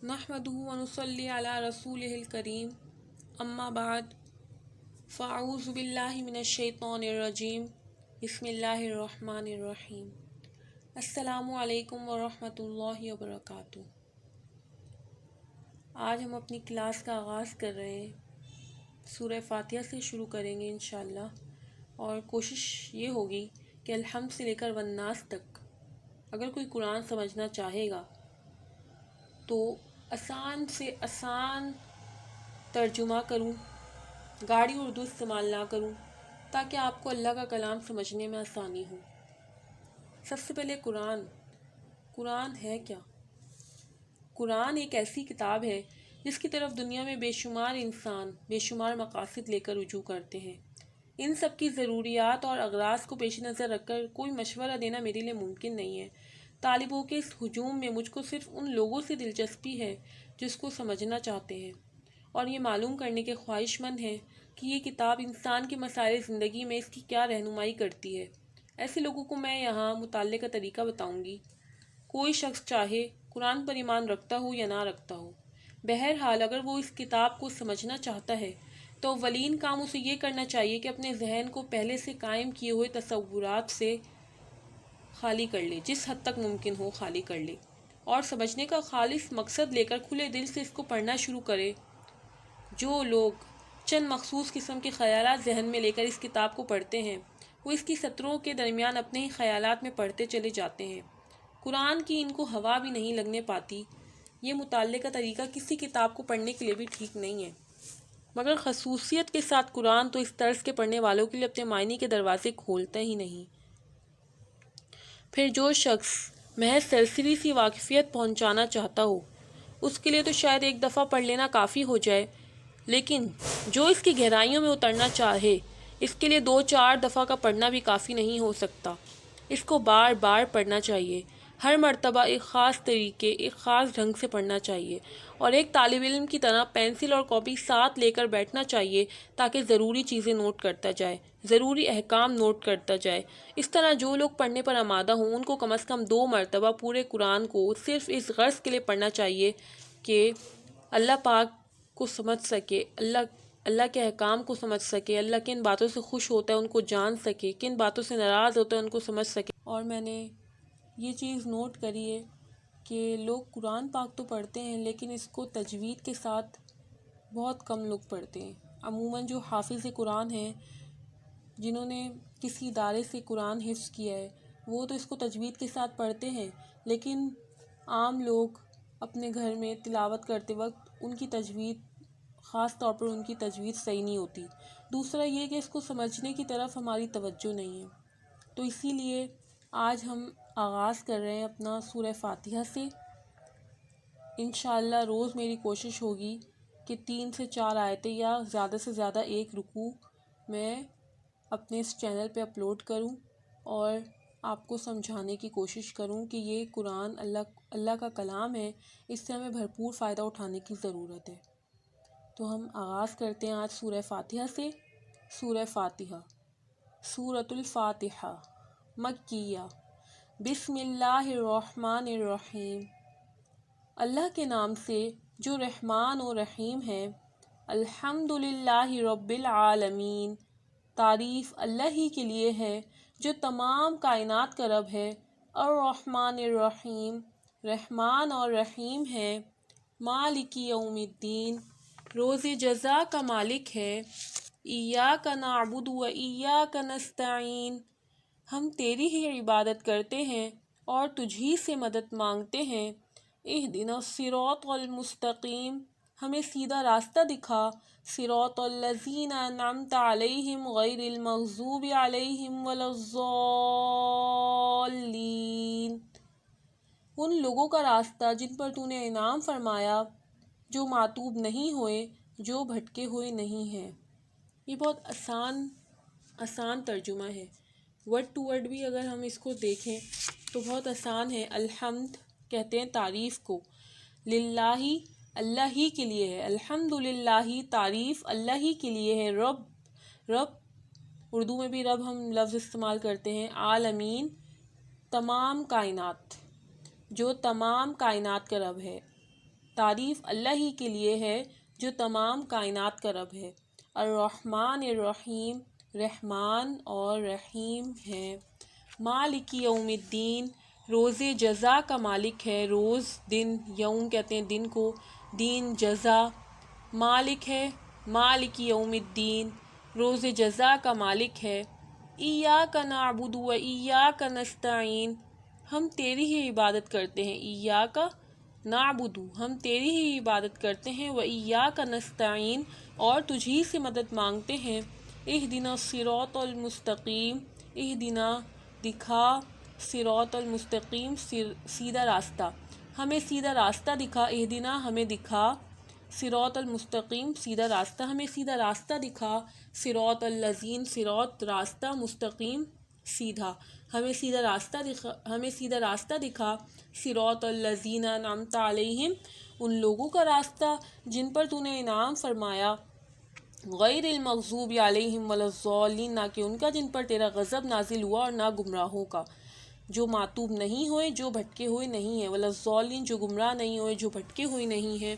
नहमदुहु व नुसल्ली अला रसूलिहिल करीम अम्मा बाद फ़अऊज़ु बिल्लाहि मिनश शैतानिर रजीम बिस्मिल्लाहिर रहमानिर रहीम। अस्सलामु अलैकुम व रहमतुल्लाहि व बरकातुहू। आज हम अपनी क्लास का आगाज़ कर रहे हैं। सूरह फातिहा से शुरू करेंगे इंशाअल्लाह और कोशिश ये होगी कि अलहम्द से लेकर वन्नास तक अगर कोई कुरान समझना चाहेगा तो आसान से आसान तर्जुमा करूं, गाढ़ी उर्दू इस्तेमाल ना करूं ताकि आपको अल्लाह का कलाम समझने में आसानी हो। सबसे पहले कुरान है क्या? कुरान एक ऐसी किताब है जिसकी तरफ दुनिया में बेशुमार इंसान बेशुमार मकासद लेकर रुजू करते हैं। इन सब की ज़रूरियात और अगराज को पेश नज़र रखकर कोई मशवरा देना मेरे लिए मुमकिन नहीं है। तालिबों के इस हुजूम में मुझको सिर्फ उन लोगों से दिलचस्पी है जिसको समझना चाहते हैं और ये मालूम करने के ख्वाहिशमंद हैं कि ये किताब इंसान के मसाइल ज़िंदगी में इसकी क्या रहनुमाई करती है। ऐसे लोगों को मैं यहाँ मुताल्ले का तरीका बताऊँगी। कोई शख्स चाहे कुरान पर ईमान रखता हो या ना रखता हो, बहरहाल अगर वो इस किताब को समझना चाहता है तो अव्वलीन काम उसे ये करना चाहिए कि अपने जहन को पहले से कायम किए हुए तसव्वुरात से खाली कर ले, जिस हद तक मुमकिन हो खाली कर ले, और समझने का खालिस मकसद लेकर खुले दिल से इसको पढ़ना शुरू करे। जो लोग चंद मखसूस किस्म के ख़यालात जहन में लेकर इस किताब को पढ़ते हैं वो इसकी सत्रों के दरमियान अपने ही ख़यालात में पढ़ते चले जाते हैं। कुरान की इनको हवा भी नहीं लगने पाती। ये मुताल्ले का तरीका किसी किताब को पढ़ने के लिए भी ठीक नहीं है, मगर खसूसियत के साथ कुरान तो इस तर्ज के पढ़ने वालों के लिए अपने मायने के दरवाजे खोलता ही नहीं। फिर जो शख्स महज सरसरी सी वाकिफ़ियत पहुंचाना चाहता हो उसके लिए तो शायद एक दफ़ा पढ़ लेना काफ़ी हो जाए, लेकिन जो इसकी गहराइयों में उतरना चाहे इसके लिए 2-4 दफ़ा का पढ़ना भी काफ़ी नहीं हो सकता। इसको बार बार पढ़ना चाहिए, हर मर्तबा एक ख़ास तरीके एक ख़ास ढंग से पढ़ना चाहिए और एक तालिब इल्म की तरह पेंसिल और कॉपी साथ लेकर बैठना चाहिए ताकि ज़रूरी चीज़ें नोट करता जाए, ज़रूरी अहकाम नोट करता जाए। इस तरह जो लोग पढ़ने पर आमादा हों उनको कम से कम 2 मरतबा पूरे कुरान को सिर्फ़ इस गर्ज़ के लिए पढ़ना चाहिए कि अल्लाह पाक को समझ सके, अल्लाह के अहकाम को समझ सके, अल्लाह किन बातों से खुश होता है उनको जान सके, किन बातों से नाराज़ होता है उनको समझ सके। और मैंने ये चीज़ नोट करी है कि लोग कुरान पाक तो पढ़ते हैं लेकिन इसको तजवीद के साथ बहुत कम लोग पढ़ते हैं। अमूमन जो हाफिज़ कुरान हैं, जिन्होंने किसी इदारे से कुरान हिफ्ज़ किया है, वो तो इसको तजवीद के साथ पढ़ते हैं, लेकिन आम लोग अपने घर में तिलावत करते वक्त उनकी तजवीद, ख़ास तौर पर उनकी तजवीद सही नहीं होती। दूसरा ये कि इसको समझने की तरफ हमारी तवज्जो नहीं है। तो इसीलिए आज हम आगाज़ कर रहे हैं अपना सूरह फातिहा से। इंशाअल्लाह रोज़ मेरी कोशिश होगी कि 3 से 4 आयतें या ज़्यादा से ज़्यादा एक रुकू मैं अपने इस चैनल पे अपलोड करूं और आपको समझाने की कोशिश करूं कि ये कुरान अल्लाह का कलाम है, इससे हमें भरपूर फ़ायदा उठाने की ज़रूरत है। तो हम आगाज़ करते हैं आज सूरह फातिहा से। सूरह फातिहा, सूरतुल फातिहा, मक्किया। बिस्मिल्लाहिर्रहमानिर्रहीम। अल्लाह के नाम से जो रहमान और रहीम है। अल्हम्दुलिल्लाहि रब्बिल आलमीन। तारीफ़ अल्लाह ही के लिए है जो तमाम कायनात का रब है। अर्रहमानिर्रहीम, रहमान और रहीम है। मालिकी यौमिद्दीन, रोज़े जज़ा का मालिक है। इय्याका नअबुदु व इय्याका नस्तईन, हम तेरी ही इबादत करते हैं और तुझी से मदद मांगते हैं। इहदिना सिरातल मुस्तकीम, हमें सीधा रास्ता दिखा। सिरातल लज़ीना अनअमता अलैहिम गैरिल मग़ज़ूबि अलैहिम वलज़्ज़ाल्लीन, उन लोगों का रास्ता जिन पर तूने इनाम फरमाया, जो मातूब नहीं हुए, जो भटके हुए नहीं हैं। ये बहुत आसान तर्जुमा है। वर्ड टू वर्ड भी अगर हम इसको देखें तो बहुत आसान है। अल्हम्द कहते हैं तारीफ़ को, लिल्लाही अल्लाह ही के लिए है, अल्हम्दुलिल्लाही तारीफ़ अल्लाह ही के लिए है। रब उर्दू में भी रब हम लफ्ज़ इस्तेमाल करते हैं। आलमीन तमाम कायनात, जो तमाम कायनात का रब है। تعریف اللہ ہی کے لیے ہے جو تمام کائنات کا رب ہے۔ الرحمن الرحیم، رحمان اور رحیم ہے۔ مالک یوم الدین، روز جزا کا مالک ہے۔ روز دن، یوم کہتے ہیں دن کو، دین جزا، مالک ہے۔ مالک یوم الدین، روز جزا کا مالک ہے۔ ایاک نعبد و ایاک نستعین، ہم تیری ہی عبادت کرتے ہیں۔ ایاک نعبد، ہم تیری ہی عبادت کرتے ہیں، و ایاک نستعین، اور تجھ ہی سے مدد مانگتے ہیں۔ اہدنا الصراط المستقیم، اہدنا دکھا، صراط المستقیم سیدھا راستہ، ہمیں سیدھا راستہ دکھا۔ اہدنا ہمیں دکھا، صراط المستقیم سیدھا راستہ، ہمیں سیدھا راستہ دکھا۔ صراط الذین، صراط راستہ، مستقیم سیدھا، ہمیں سیدھا راستہ دکھا، ہمیں سیدھا راستہ دکھا۔ صراط الذین انعمت علیہم، ان لوگوں کا راستہ جن پر تو نے انعام فرمایا۔ غیر المغضوب علیہم ولا الضالین، نہ کہ ان کا جن پر تیرا غضب نازل ہوا، اور نہ گمراہوں کا جو معتوب نہیں ہوئے، جو بھٹکے ہوئے نہیں ہیں، ولا الضالین، جو گمراہ نہیں ہوئے، جو بھٹکے ہوئے نہیں ہیں۔